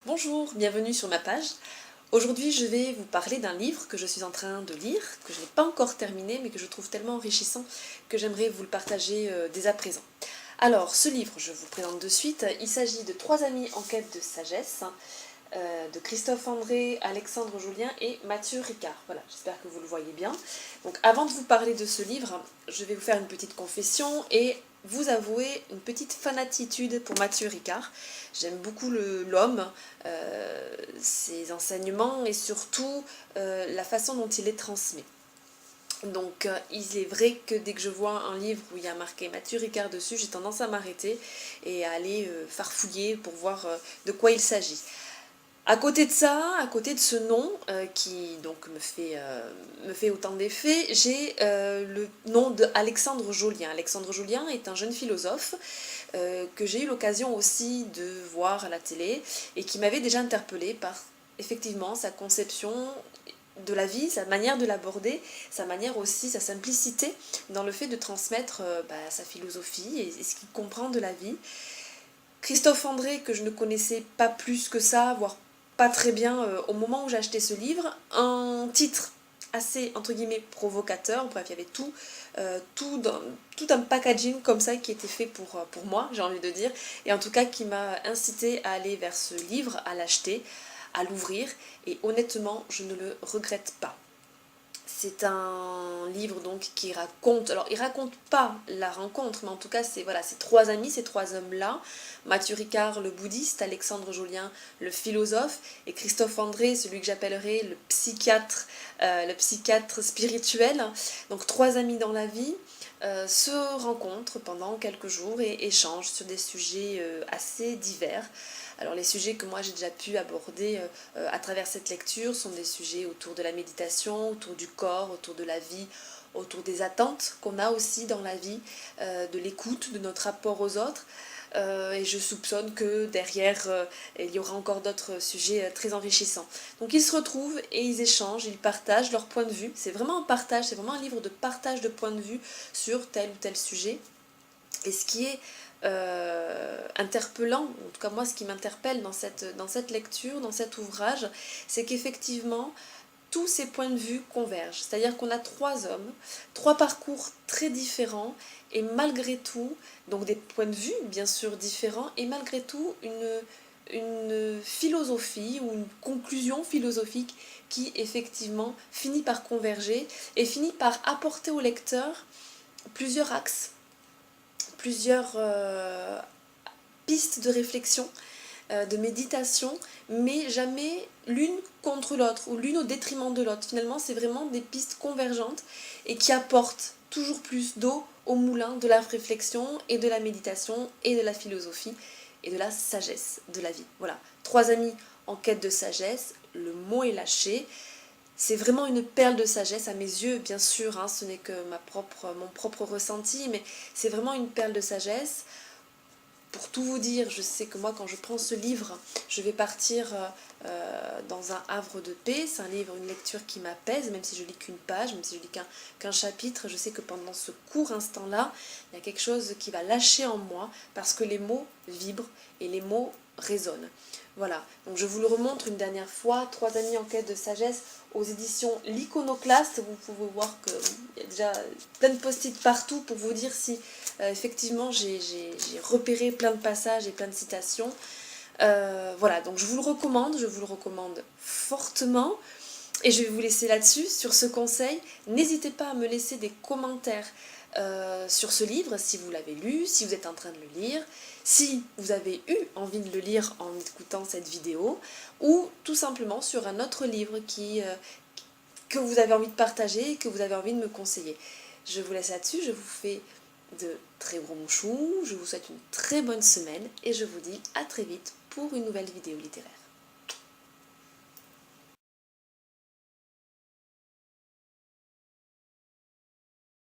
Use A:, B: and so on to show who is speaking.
A: Bonjour, bienvenue sur ma page. Aujourd'hui je vais vous parler d'un livre que je suis en train de lire, que je n'ai pas encore terminé mais que je trouve tellement enrichissant que j'aimerais vous le partager dès à présent. Alors ce livre, je vous présente de suite, il s'agit de Trois amis en quête de sagesse, de Christophe André, Alexandre Julien et Mathieu Ricard. Voilà, j'espère que vous le voyez bien. Donc avant de vous parler de ce livre, je vais vous faire une petite confession et vous avouer une petite fanatitude pour Mathieu Ricard. J'aime beaucoup l'homme, ses enseignements et surtout la façon dont il les transmet. Donc il est vrai que dès que je vois un livre où il y a marqué Mathieu Ricard dessus, j'ai tendance à m'arrêter et à aller farfouiller pour voir de quoi il s'agit. À côté de ça, à côté de ce nom qui donc me fait autant d'effets, j'ai le nom d'Alexandre Jolien. Alexandre Jolien est un jeune philosophe que j'ai eu l'occasion aussi de voir à la télé et qui m'avait déjà interpellée par effectivement sa conception de la vie, sa manière de l'aborder, sa manière aussi, sa simplicité dans le fait de transmettre sa philosophie et ce qu'il comprend de la vie. Christophe André, que je ne connaissais pas plus que ça, voire pas très bien au moment où j'ai acheté ce livre, un titre assez entre guillemets provocateur, bref il y avait tout un packaging comme ça qui était fait pour moi, j'ai envie de dire, et en tout cas qui m'a incité à aller vers ce livre, à l'acheter, à l'ouvrir, et honnêtement je ne le regrette pas. C'est un livre donc qui raconte, alors il raconte pas la rencontre, mais en tout cas c'est voilà, ces trois amis, ces trois hommes-là, Mathieu Ricard le bouddhiste, Alexandre Jolien le philosophe et Christophe André, celui que j'appellerais le psychiatre spirituel. Donc trois amis dans la vie se rencontrent pendant quelques jours et échangent sur des sujets assez divers. Alors les sujets que moi j'ai déjà pu aborder à travers cette lecture sont des sujets autour de la méditation, autour du corps, autour de la vie, autour des attentes qu'on a aussi dans la vie, de l'écoute, de notre rapport aux autres. Et je soupçonne que derrière, il y aura encore d'autres sujets très enrichissants. Donc ils se retrouvent et ils échangent, ils partagent leur point de vue. C'est vraiment un partage, c'est vraiment un livre de partage de point de vue sur tel ou tel sujet. Et ce qui est interpellant, en tout cas moi ce qui m'interpelle dans cette lecture, dans cet ouvrage, c'est qu'effectivement tous ces points de vue convergent. C'est-à-dire qu'on a trois hommes, trois parcours très différents, et malgré tout, donc des points de vue bien sûr différents, et malgré tout une philosophie ou une conclusion philosophique qui effectivement finit par converger et finit par apporter au lecteur plusieurs axes, plusieurs pistes de réflexion, de méditation, mais jamais l'une contre l'autre ou l'une au détriment de l'autre. Finalement, c'est vraiment des pistes convergentes et qui apportent toujours plus d'eau au moulin de la réflexion et de la méditation et de la philosophie et de la sagesse de la vie. Voilà, trois amis en quête de sagesse, le mot est lâché. C'est vraiment une perle de sagesse à mes yeux, bien sûr, hein, ce n'est que mon propre ressenti, mais c'est vraiment une perle de sagesse. Pour tout vous dire, je sais que moi quand je prends ce livre, je vais partir dans un havre de paix. C'est un livre, une lecture qui m'apaise, même si je lis qu'une page, même si je lis qu'un chapitre. Je sais que pendant ce court instant-là, il y a quelque chose qui va lâcher en moi parce que les mots vibrent et les mots résonnent. Voilà, donc je vous le remontre une dernière fois, Trois amis en quête de sagesse aux éditions L'Iconoclaste. Vous pouvez voir qu'il y a déjà plein de post-it partout pour vous dire si effectivement j'ai repéré plein de passages et plein de citations. Voilà, donc je vous le recommande fortement. Et je vais vous laisser là-dessus, sur ce conseil. N'hésitez pas à me laisser des commentaires sur ce livre, si vous l'avez lu, si vous êtes en train de le lire, si vous avez eu envie de le lire en écoutant cette vidéo, ou tout simplement sur un autre livre que vous avez envie de partager, que vous avez envie de me conseiller. Je vous laisse là-dessus, je vous fais de très gros mouchous, je vous souhaite une très bonne semaine et je vous dis à très vite pour une nouvelle vidéo littéraire.